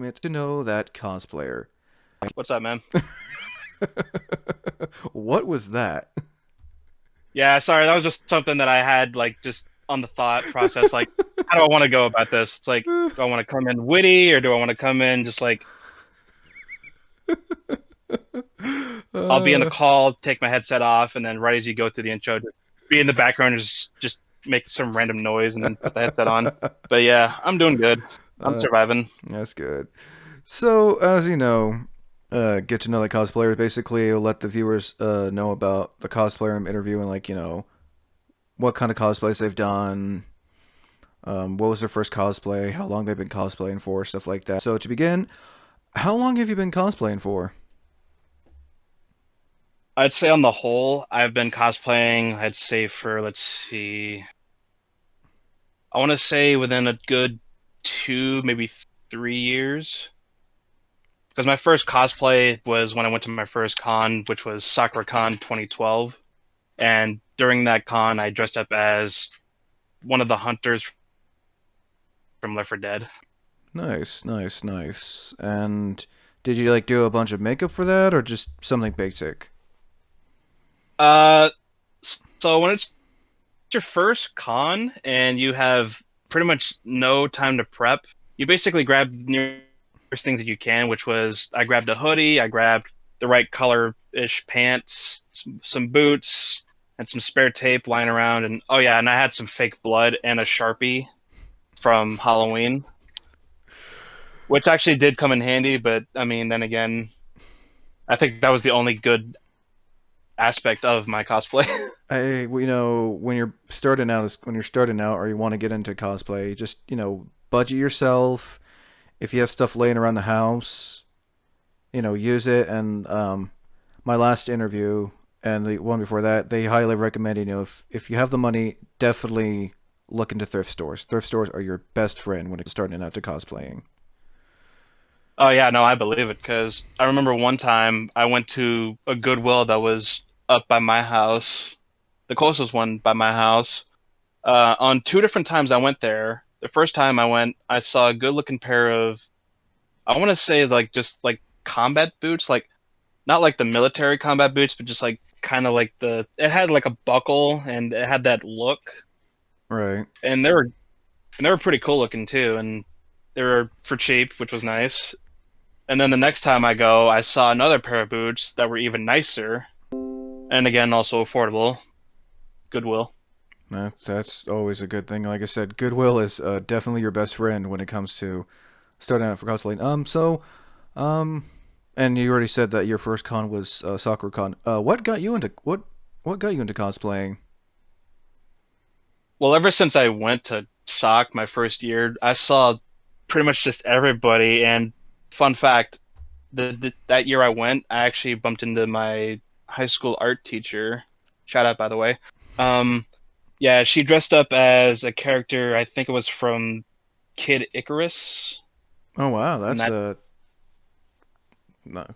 segment to know that cosplayer. What's up, man? What was that? Yeah, sorry, that was just something that I had just on the thought process. Like, how do I want to go about this? It's like, do I want to come in witty or do I want to come in just like I'll be in the uh, call, take my headset off, and then right as you go through the intro, just be in the background, just make some random noise and then put the headset on. But yeah, I'm doing good. I'm uh, surviving. that's good. So, as you know, get to know the cosplayers. Basically, let the viewers know about the cosplayer I'm interviewing, like, what kind of cosplays they've done, what was their first cosplay, how long they've been cosplaying for, stuff like that. So, to begin, how long have you been cosplaying for? I'd say on the whole, I've been cosplaying, I'd say for, let's see, I want to say within a good 2, maybe 3 years. Because my first cosplay was when I went to my first con, which was SakuraCon 2012. And during that con, I dressed up as one of the hunters from Left 4 Dead. Nice, nice, nice. And did you like do a bunch of makeup for that or just something basic? Uh, so when it's your first con and you have pretty much no time to prep, you basically grab the nearest things that you can, which was I grabbed a hoodie, I grabbed the right color-ish pants, some boots, and some spare tape lying around, and oh yeah, and I had some fake blood and a Sharpie from Halloween, which actually did come in handy. But I mean, then again, I think that was the only good aspect of my cosplay. When you're starting out, when you're starting out, or you want to get into cosplay, just budget yourself. If you have stuff laying around the house, use it. And my last interview and the one before that, they highly recommend, if you have the money, definitely look into thrift stores. Thrift stores are your best friend when it's starting out to cosplaying. Oh yeah, no, I believe it because I remember one time I went to a Goodwill that was up by my house, the closest one by my house. On two different times I went there. The first time I went, I saw a good-looking pair of, I want to say like just like combat boots, like not like the military combat boots, but just like kind of like it had like a buckle and it had that look, Right. and they were pretty cool looking too, and they were for cheap, which was nice. And then the next time I go, I saw another pair of boots that were even nicer, and again also affordable. Goodwill. That's always a good thing. Like I said, Goodwill is definitely your best friend when it comes to starting out for cosplaying. Um, and you already said that your first con was Sakura Con. What got you into cosplaying? Well, ever since I went to SOC my first year, I saw pretty much just everybody. And fun fact, that year I went, I actually bumped into my high school art teacher. Shout out, by the way. Um, yeah, she dressed up as a character. I think it was from Kid Icarus, Oh wow, and that's that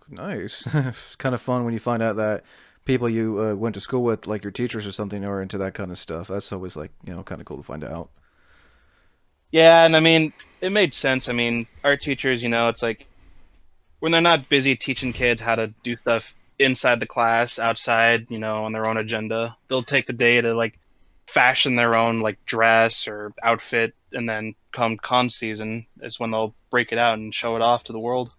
nice. It's kind of fun when you find out that people you went to school with, like your teachers or something, are into that kind of stuff. That's always like kind of cool to find out. yeah, and I mean, it made sense. I mean, art teachers, it's like when they're not busy teaching kids how to do stuff inside the class, outside, on their own agenda, they'll take the day to like fashion their own like dress or outfit, and then come con season is when they'll break it out and show it off to the world.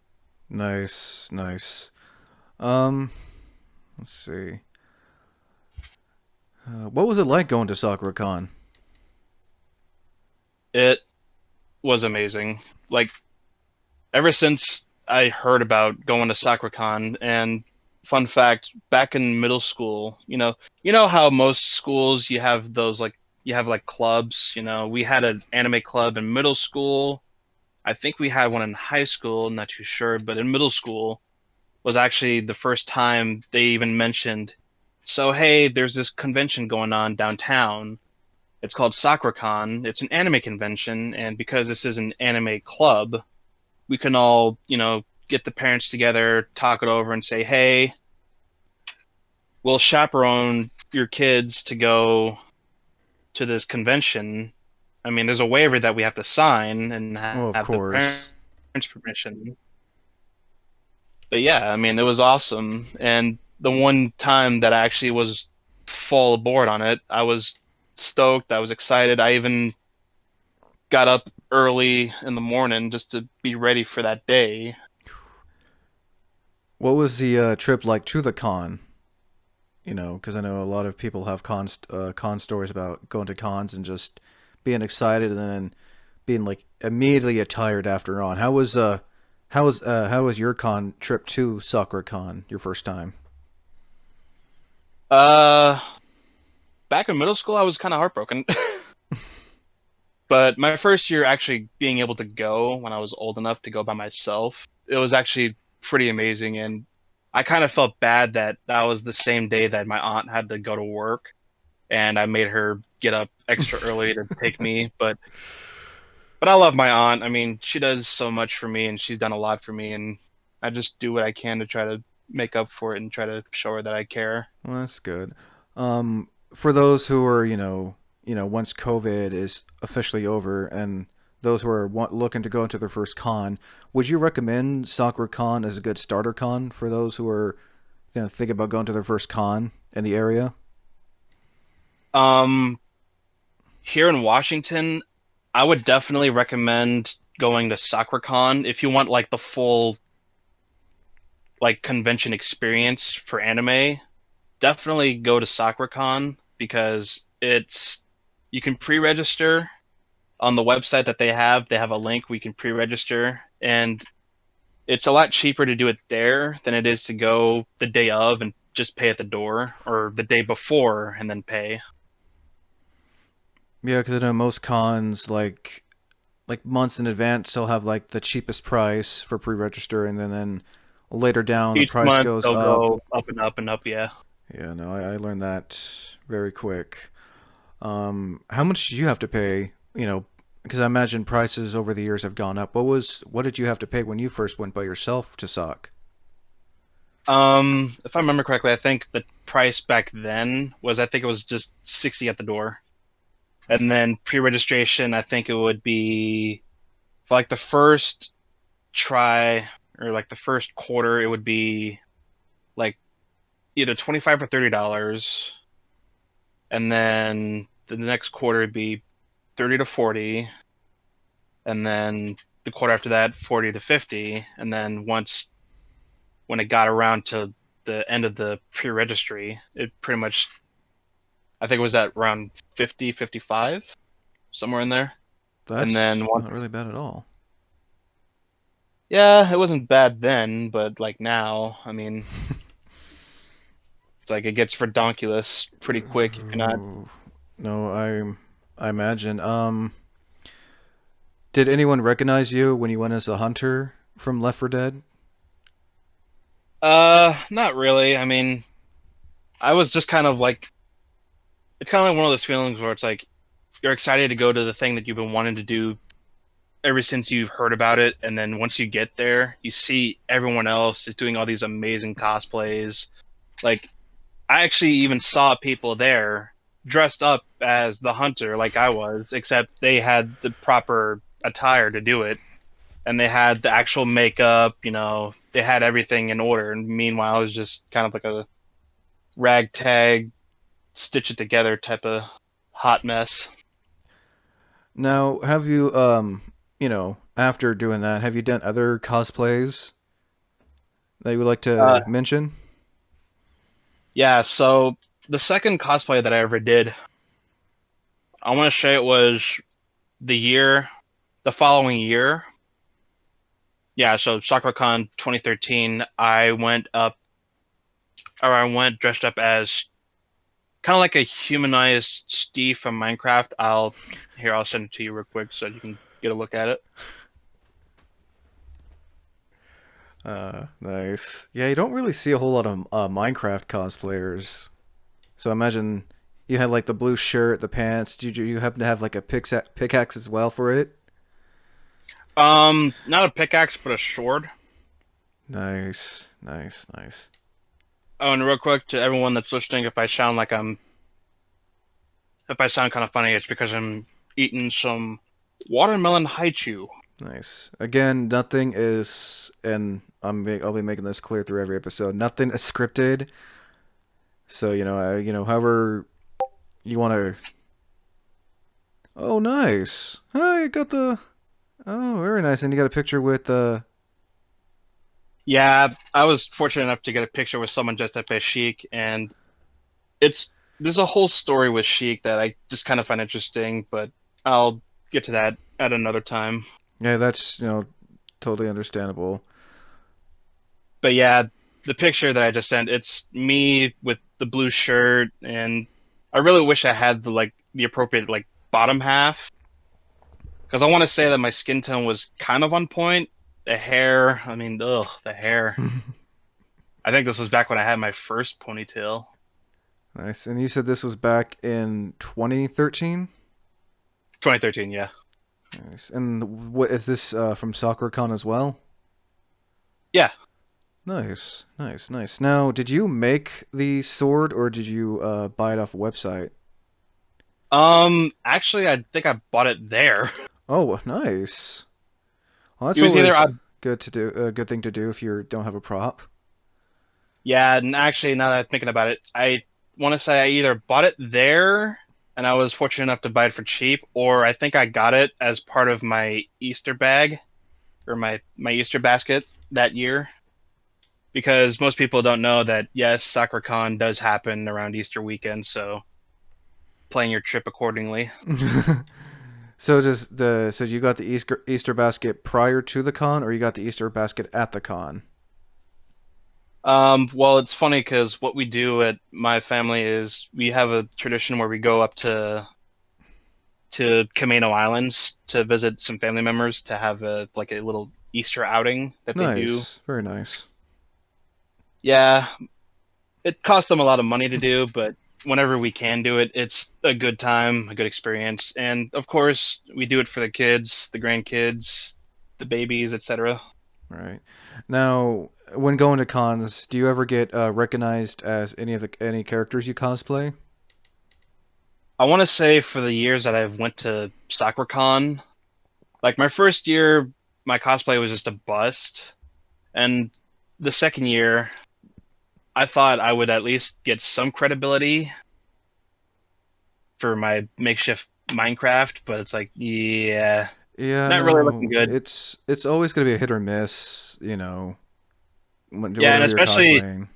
Nice, nice. Um, let's see. What was it like going to Sakura Con? It was amazing. Like ever since I heard about going to SakuraCon, and fun fact, back in middle school, you know how most schools you have like clubs, we had an anime club in middle school. I think we had one in high school, not too sure, but in middle school was actually the first time they even mentioned, so hey, there's this convention going on downtown. It's called SakuraCon. It's an anime convention, and because this is an anime club, we can all, get the parents together, talk it over, and say, hey, we'll chaperone your kids to go to this convention. I mean, there's a waiver that we have to sign and Well, of have the parents course. permission. But yeah, I mean, it was awesome. And the one time that I actually was full aboard on it, I was stoked. I was excited. I even got up early in the morning just to be ready for that day. What was the trip like to the con? You know, because I know a lot of people have con stories about going to cons and just being excited and then being like immediately tired after on. How was your con trip to Sakura Con your first time? Uh, Back in middle school, I was kind of heartbroken. But my first year actually being able to go when I was old enough to go by myself, it was actually pretty amazing. And I kind of felt bad that that was the same day that my aunt had to go to work, and I made her get up extra early to take me. But I love my aunt. I mean, she does so much for me, and she's done a lot for me, and I just do what I can to try to make up for it and try to show her that I care. Well, that's good. For those who are, once COVID is officially over and those who are looking to go into their first con, would you recommend Sakura Con as a good starter con for those who are, thinking about going to their first con in the area? Um, Here in Washington, I would definitely recommend going to SakuraCon if you want like the full like convention experience for anime. Definitely go to SakuraCon because it's you can pre-register on the website that they have. They have a link we can pre-register, and it's a lot cheaper to do it there than it is to go the day of and just pay at the door, or the day before and then pay. Yeah, because I know most cons like months in advance they'll have like the cheapest price for pre-registering, and then later down the Each price month goes they'll up. go up and up and up, yeah. Yeah, no, I learned that very quick. How much did you have to pay? Because I imagine prices over the years have gone up. What did you have to pay when you first went by yourself to sock? If I remember correctly, I think the price back then was I think it was just 60 at the door. And then pre-registration, I think it would be for like the first try or like the first quarter, it would be like either 25 or $30, and then the next quarter would be 30 to 40, and then the quarter after that 40 to 50, and then once when it got around to the end of the pre-registry, it pretty much I think it was at around 50, 55, somewhere in there. And then That's not once, really bad at all. yeah, it wasn't bad then, but like now, I mean, it's like it gets redonkulous pretty quick if you're not. No, I imagine. Did anyone recognize you when you went as a hunter from Left 4 Dead? Not really. I mean, I was just kind of like, it's kind of like one of those feelings where it's like you're excited to go to the thing that you've been wanting to do ever since you've heard about it, and then once you get there, you see everyone else just doing all these amazing cosplays. Like I actually even saw people there dressed up as the hunter like I was, except they had the proper attire to do it. And they had the actual makeup, they had everything in order. And meanwhile, it was just kind of like a ragtag, stitch it together type of hot mess. Now, have you after doing that, have you done other cosplays that you would like Uh, to mention? yeah, so the second cosplay that I ever did, I want to say it was the year, the following year. Yeah, so SakuraCon 2013, I went dressed up as kind of like a humanized Steve from Minecraft. I'll send it to you real quick so you can get a look at it. Nice. Yeah, you don't really see a whole lot of Minecraft cosplayers. So I imagine you had like the blue shirt, the pants. Did you happen to have like a pickaxe as well for it? Not a pickaxe, but a sword. Nice, nice, nice. Oh, and real quick to everyone that's listening, if I sound kind of funny, it's because I'm eating some watermelon haichu. Nice. Again, nothing is, and I'll be making this clear through every episode. Nothing is scripted. So however you want to. Oh, nice. Hi, I got the. Oh, very nice. And you got a picture with Yeah, I was fortunate enough to get a picture with someone dressed up as Sheik, and it's there's a whole story with Sheik that I just kind of find interesting, but I'll get to that at another time. Yeah, that's totally understandable. But yeah, the picture that I just sent, it's me with the blue shirt, and I really wish I had the appropriate like bottom half because I want to say that my skin tone was kind of on point. The hair, I mean, ugh, the hair. I think this was back when I had my first ponytail. Nice. And you said this was back in 2013? 2013, yeah. Nice. And what is this from SoccerCon as well? Yeah. Nice, nice, nice. Now, did you make the sword or did you buy it off a website? Actually, I think I bought it there. Oh, nice. Well, It that's was either I, always good to do. A good thing to do if you don't have a prop. yeah, and actually, now that I'm thinking about it, I want to say I either bought it there, and I was fortunate enough to buy it for cheap, or I think I got it as part of my Easter bag or my Easter basket that year. Because most people don't know that yes, SoccerCon does happen around Easter weekend, so plan your trip accordingly. So you got the Easter basket prior to the con, or you got the Easter basket at the con? Well, it's funny because what we do at my family is we have a tradition where we go up to Camino Islands to visit some family members to have a little Easter outing that they do. Nice, very nice. Yeah, it costs them a lot of money to do, but whenever we can do it, it's a good time, a good experience. And of course, we do it for the kids, the grandkids, the babies, etc. Right. Now, when going to cons, do you ever get recognized as any characters you cosplay? I want to say for the years that I've went to SoccerCon, like my first year, my cosplay was just a bust, and the second year, I thought I would at least get some credibility for my makeshift Minecraft, but it's like, yeah, Yeah, not really looking no, good. it's always gonna be a hit or miss, Yeah, and whatever you're especially cosplaying.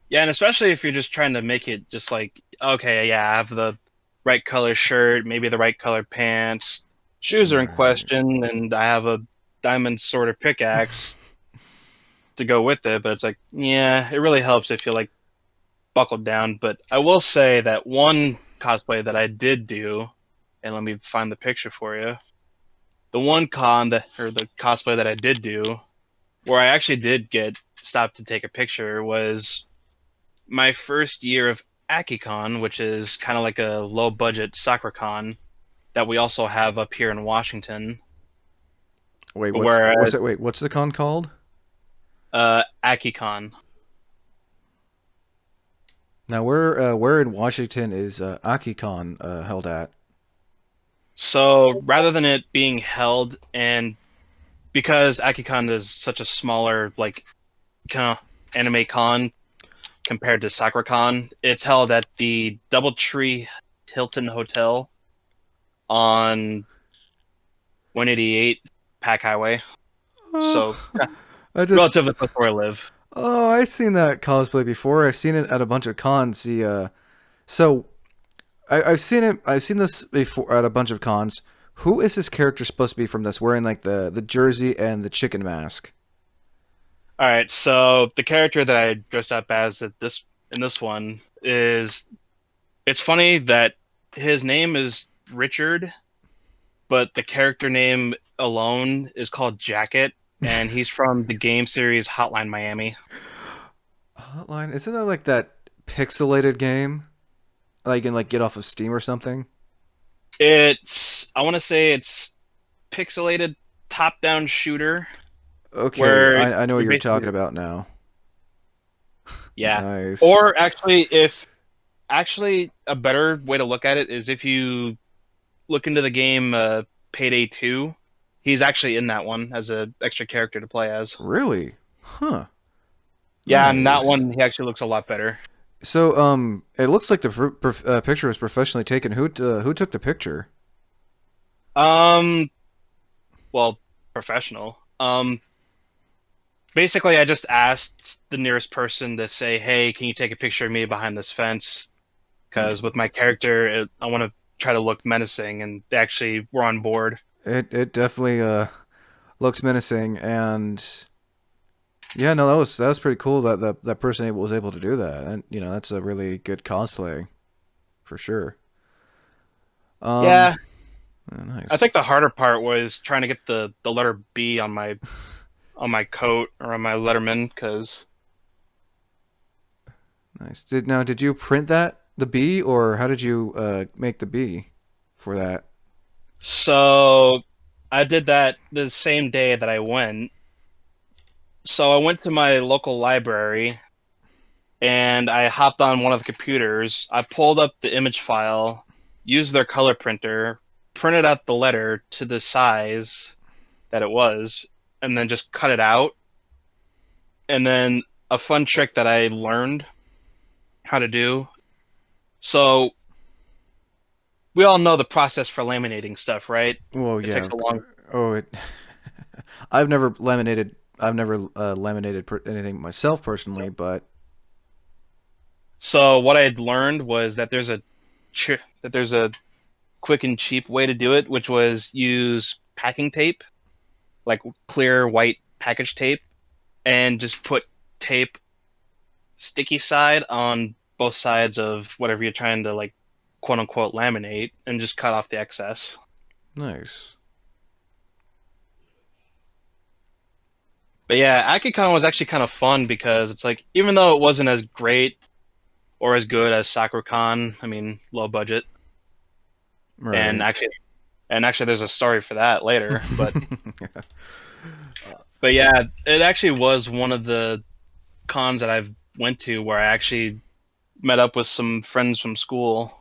yeah, and especially if you're just trying to make it just like, okay, yeah, I have the right color shirt, maybe the right color pants, shoes are in Right. question, and I have a diamond sword or pickaxe to go with it, but it's like, yeah, it really helps if you like buckled down. But I will say that one cosplay that I did do, and let me find the picture for you. The one con that or the cosplay that I did do, where I actually did get stopped to take a picture, was my first year of AkiCon, which is kind of like a low budget soccer con that we also have up here in Washington. Wait, Where what's the con called? AkiCon. Now, where in Washington is AkiCon held at? So rather than it being held, and because AkiCon is such a smaller like kind of anime con compared to SakuraCon, it's held at the DoubleTree Hilton Hotel on 188 Pack Highway. Oh, So yeah, I just relatively close to where I live. oh, I've seen that cosplay before. I've seen it at a bunch of cons. So I've seen it. I've seen this before at a bunch of cons. Who is this character supposed to be from this? Wearing like the jersey and the chicken mask. All right, so the character that I dressed up as at this in this one is it's funny that his name is Richard, but the character name alone is called Jacket, and he's from the game series Hotline Miami. Hotline, isn't that like that pixelated game? Like you can like get off of Steam or something. I want to say it's pixelated top-down shooter Okay, where I know what you're you're basically talking about now. yeah. Nice. Or actually, if actually a better way to look at it is if you look into the game Payday 2, He's actually in that one as an extra character to play as. Really? Huh. Yeah, and that Nice. one he actually looks a lot better. So, it looks like the picture was professionally taken. Who took the picture? Um, well, professional. Basically, I just asked the nearest person to say, "Hey, can you take a picture of me behind this fence?" Because with my character, I want to try to look menacing, and they actually were on board. It definitely looks menacing, and yeah, no, that was pretty cool that that person was able to do that, and that's a really good cosplay for sure. Um, Yeah, I nice, think the harder part was trying to get the letter B on my coat or on my Letterman, because nice. Did you print that the B, or how did you make the B for that? so I did that the same day that I went. So I went to my local library and I hopped on one of the computers. I pulled up the image file, used their color printer, printed out the letter to the size that it was, and then just cut it out. And then a fun trick that I learned how to do. So we all know the process for laminating stuff, right? Well, It yeah. takes a long. Oh, it. I've never laminated. I've never laminated anything myself personally, but So what I had learned was that there's a quick and cheap way to do it, which was use packing tape, like clear white package tape, and just put tape sticky side on both sides of whatever you're trying to like quote unquote laminate and just cut off the excess. nice. But yeah, AkiCon was actually kind of fun because it's like even though it wasn't as great or as good as SakuraCon, I mean low budget, and Right. actually there's a story for that later, but yeah, it actually was one of the cons that I've went to where I actually met up with some friends from school.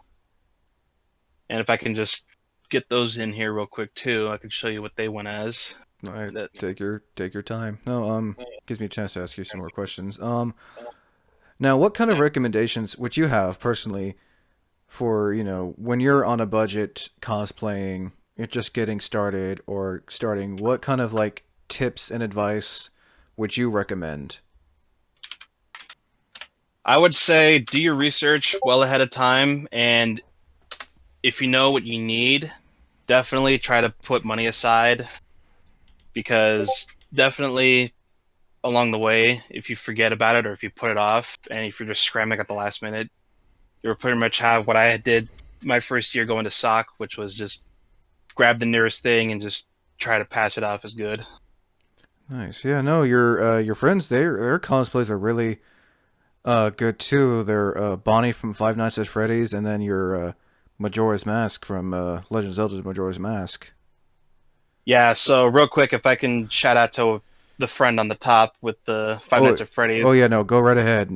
And if I can just get those in here real quick too, I can show you what they went as. All right, That take your time. No, gives me a chance to ask you some more questions. Now, what kind of recommendations would you have personally for when you're on a budget cosplaying, you're just getting started or starting? What kind of like tips and advice would you recommend? I would say do your research well ahead of time, and if you know what you need, definitely try to put money aside because definitely along the way, if you forget about it or if you put it off, and if you're just scrambling at the last minute, you'll pretty much have what I did my first year going to SOC, which was just grab the nearest thing and just try to patch it off as good. Nice. Yeah, no, your friends, their cosplays are really good too. They're Bonnie from Five Nights at Freddy's, and then your Majora's Mask from Legend of Zelda's Majora's Mask. Yeah, so real quick, if I can shout out to the friend on the top with the Five Oh, Nights at Freddy's. oh yeah, no, go right ahead.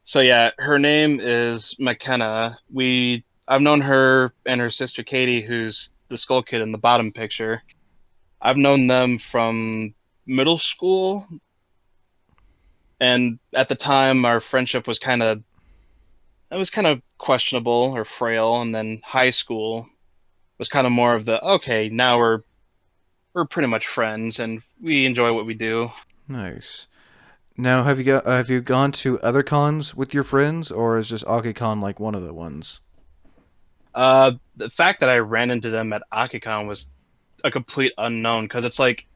So yeah, her name is McKenna. I've known her and her sister Katie, who's the Skull Kid in the bottom picture. I've known them from middle school, and at the time our friendship was kind of questionable or frail, and then high school was kind of more of the okay, now we're pretty much friends and we enjoy what we do. Nice. Now, have you gone to other cons with your friends, or is just AkiCon like one of the ones? The fact that I ran into them at Akicon was a complete unknown because it's like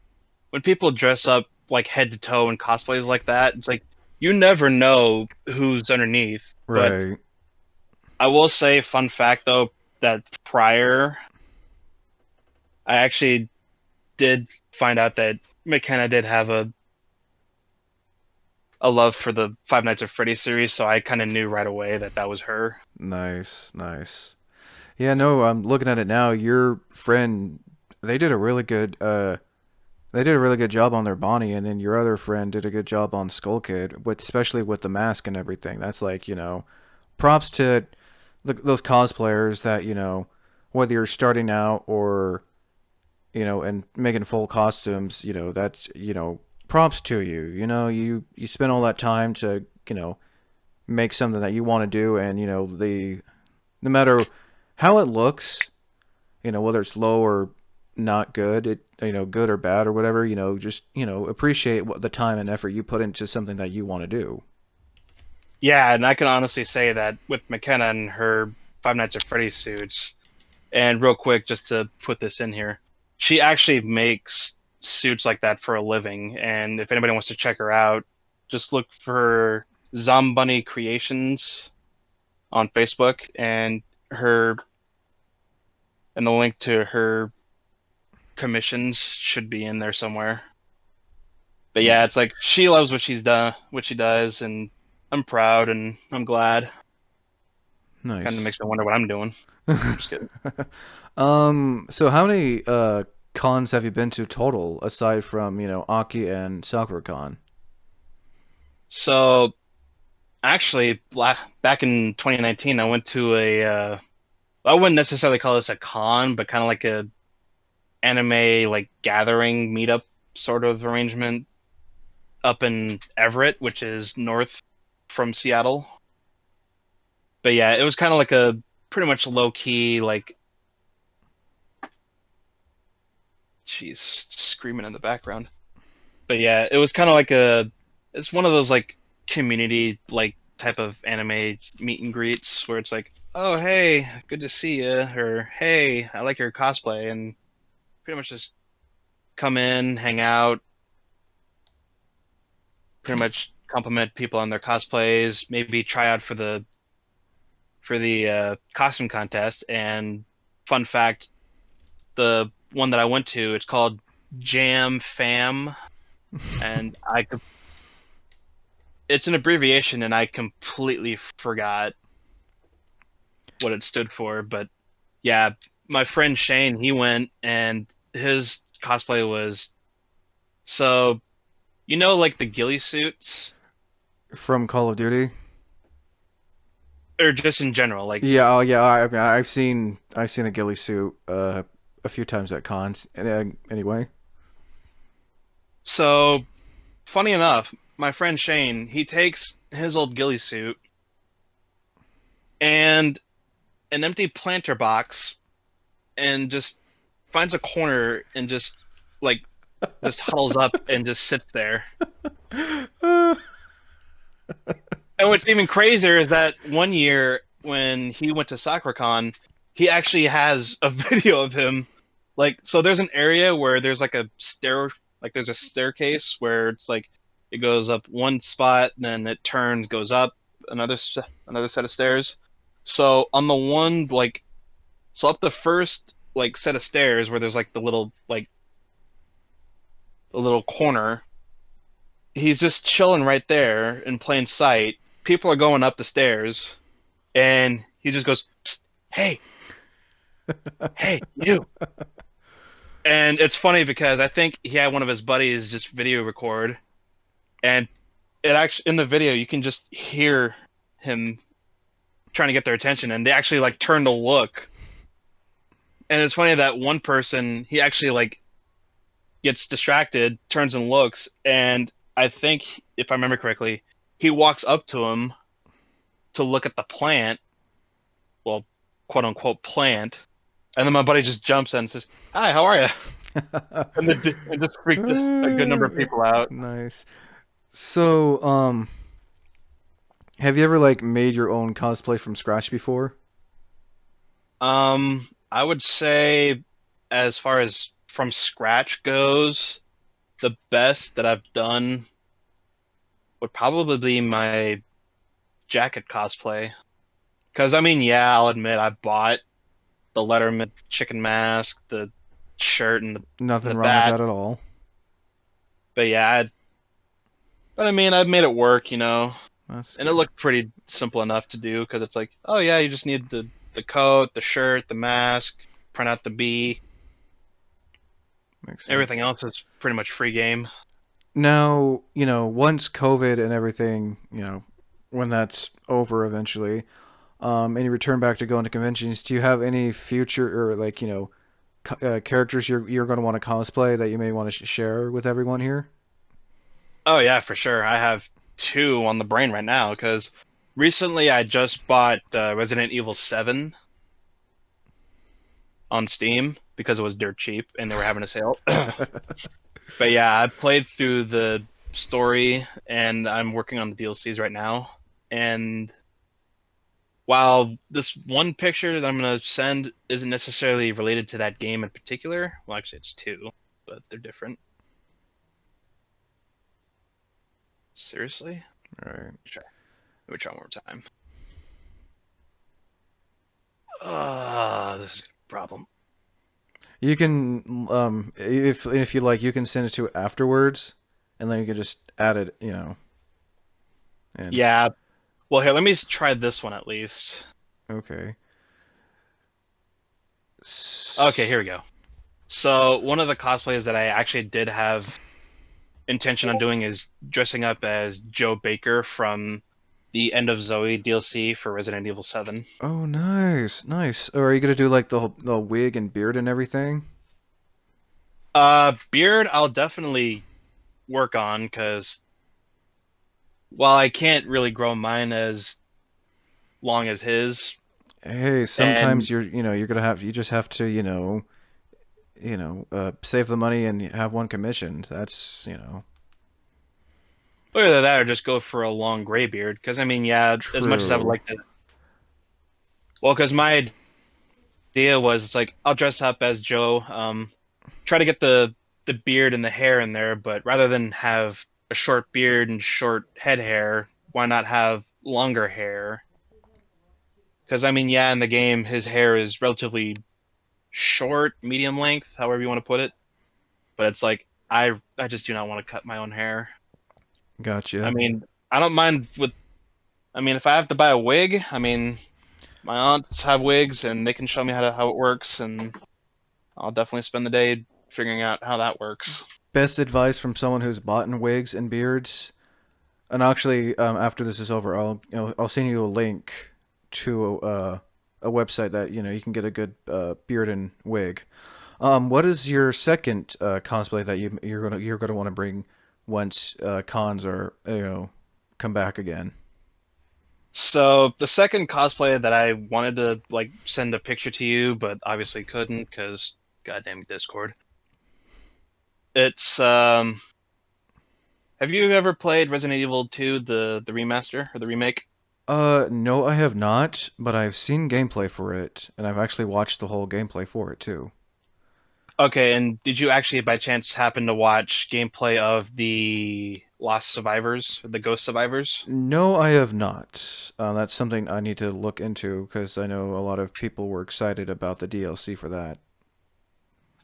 when people dress up like head to toe in cosplays like that, it's like you never know who's underneath. But Right. I will say, fun fact though, that prior, I actually did find out that McKenna did have a love for the Five Nights at Freddy's series, so I kind of knew right away that that was her. Nice, nice. Yeah, no, I'm looking at it now. Your friend, they did a really good they did a really good job on their Bonnie, and then your other friend did a good job on Skull Kid, with especially with the mask and everything. That's like, props to those cosplayers that, whether you're starting out or and making full costumes, that's, props to you. You spend all that time to, make something that you want to do, and no matter how it looks, whether it's low or not good, good or bad or whatever, just, appreciate what the time and effort you put into something that you want to do. Yeah, and I can honestly say that with McKenna and her Five Nights at Freddy's suits, and real quick, just to put this in here, she actually makes suits like that for a living. And if anybody wants to check her out, just look for Zombunny Creations on Facebook, her and the link to her commissions should be in there somewhere. But yeah, it's like she loves what she does, and I'm proud and I'm glad. Kind of Nice. makes me wonder what I'm doing. Just kidding. So how many cons have you been to total aside from, Aki and SakuraCon? So actually, back in 2019, I went to I wouldn't necessarily call this a con, but kind of like a anime like gathering meetup sort of arrangement up in Everett, which is north from Seattle. But yeah, it was kind of like a pretty much low key like, she's screaming in the background. But yeah, it was kind of like it's one of those like community like type of anime meet and greets where it's like, oh hey, good to see you, or hey, I like your cosplay, and pretty much just come in, hang out, pretty much compliment people on their cosplays, maybe try out for the costume contest. And fun fact, the one that I went to, it's called Jam Fam, and it's an abbreviation, and I completely forgot what it stood for. But yeah, my friend Shane, he went, and his cosplay was, so like the ghillie suits, From Call of Duty? or just in general, like, Yeah, oh yeah, mean, I've seen a ghillie suit a few times at cons. Anyway, so funny enough, my friend Shane, he takes his old ghillie suit and an empty planter box, and just finds a corner and like just huddles up and just sits there. And what's even crazier is that one year when he went to SakuraCon, he actually has a video of him. Like, so there's an area where there's like there's a staircase where it's like it goes up one spot, and then it turns, goes up another set of stairs. So on the one so up the first like set of stairs where there's like the little corner, he's just chilling right there in plain sight. People are going up the stairs, and he just goes, "Psst, hey, hey, you." And it's funny because I think he had one of his buddies just video record, and it actually, in the video, you can just hear him trying to get their attention, and they actually like turn to look. And it's funny that one person, he actually like gets distracted, turns and looks, and I think, if I remember correctly, he walks up to him to look at the plant, well, quote unquote plant, and then my buddy just jumps in and says, "Hi, how are you?" And just freaked a good number of people out. nice. So, have you ever like made your own cosplay from scratch before? I would say, as far as from scratch goes, the best that I've done would probably be my jacket cosplay. Because I mean, yeah, I'll admit I bought the Letterman chicken mask, the shirt, and Nothing the wrong with bat. that at all. But yeah, but I mean, I've made it work, That's and it good. looked pretty simple enough to do because it's like, oh yeah, you just need the coat, the shirt, the mask, print out the B. Makes Everything sense. else is pretty much free game. Now, once COVID and everything, when that's over eventually, and you return back to going to conventions, do you have any future or like, characters you're going to want to cosplay that you may want to share with everyone here? Oh yeah, for sure. I have two on the brain right now because recently I just bought Resident Evil 7 on Steam because it was dirt cheap and they were having a sale. But yeah, I played through the story and I'm working on the DLCs right now. And while this one picture that I'm gonna send isn't necessarily related to that game in particular, well, actually it's two, but they're different. Seriously? Right. Try. Let me try one more time. This is a problem. You can if you like, you can send it to afterwards, and then you can just add it, and Yeah. Well, here, let me try this one at least. okay. Okay, here we go. So one of the cosplays that I actually did have intention on doing is dressing up as Joe Baker from the End of Zoe DLC for Resident Evil 7. Oh, nice, nice. Or are you gonna do like the wig and beard and everything? Beard, I'll definitely work on because while I can't really grow mine as long as his, Hey, and sometimes you're gonna have you just have to save the money and have one commissioned. That's either that or just go for a long gray beard. Because I mean, yeah, as much as I would true. like to, well, because my idea was it's like I'll dress up as Joe, try to get the beard and the hair in there, but rather than have a short beard and short head hair, why not have longer hair? Because I mean, yeah, in the game, his hair is relatively short, medium length, however you want to put it. But it's like I just do not want to cut my own hair. I Gotcha. mean, I don't mind with. I mean, if I have to buy a wig, I mean, my aunts have wigs and they can show me how it works, and I'll definitely spend the day figuring out how that works. Best advice from someone who's bought in wigs and beards. And actually, after this is over, I'll send you a link to a website that you can get a good beard and wig. What is your second cosplay that you're gonna want to bring once cons are come back again? So the second cosplay that I wanted to like send a picture to you, but obviously couldn't because goddamn Discord. It's have you ever played Resident Evil 2, the remaster or the remake? No, I have not, but I've seen gameplay for it, and I've actually watched the whole gameplay for it too. Okay, and did you actually by chance happen to watch gameplay of the Lost Survivors, the Ghost Survivors? No, I have not. That's something I need to look into because I know a lot of people were excited about the DLC for that.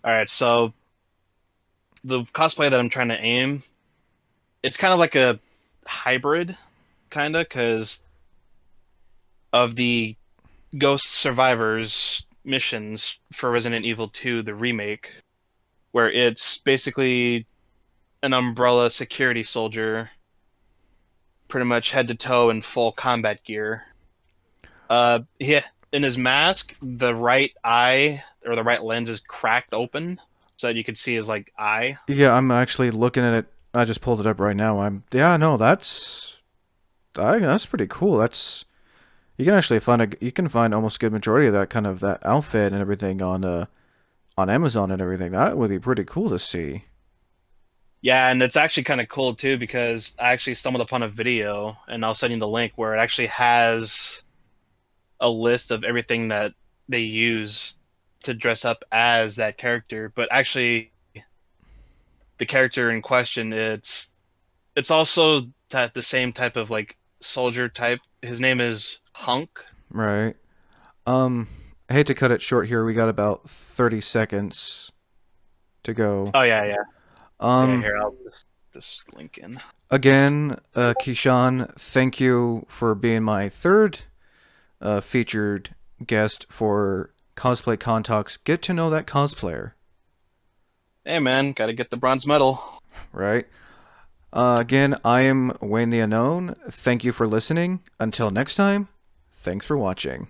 All right, so the cosplay that I'm trying to aim, it's kind of like a hybrid, kind of, because of the Ghost Survivors missions for Resident Evil 2, the remake, where it's basically an Umbrella security soldier, pretty much head to toe in full combat gear. He in his mask, the right eye or the right lens is cracked open, so that you can see his like eye. Yeah, I'm actually looking at it. I just pulled it up right now. Yeah, no, that's pretty cool. That's you can actually you can find almost a good majority of that kind of that outfit and everything on Amazon and everything. That would be pretty cool to see. Yeah, and it's actually kind of cool too because I actually stumbled upon a video, and I'll send you the link where it actually has a list of everything that they use to dress up as that character. But actually, the character in question, it's also the same type of like soldier type. His name is Hunk. Right. Um, I hate to cut it short here. We got about 30 seconds to go. Oh yeah, yeah, yeah. Um, Here, I'll just this link in. Again, Keyshawn, thank you for being my third featured guest for Cosplay Contalks. Get to know that cosplayer, Hey man, gotta get the bronze medal. right? Again, I am Wayne the Unknown. Thank you for listening. Until next time, thanks for watching.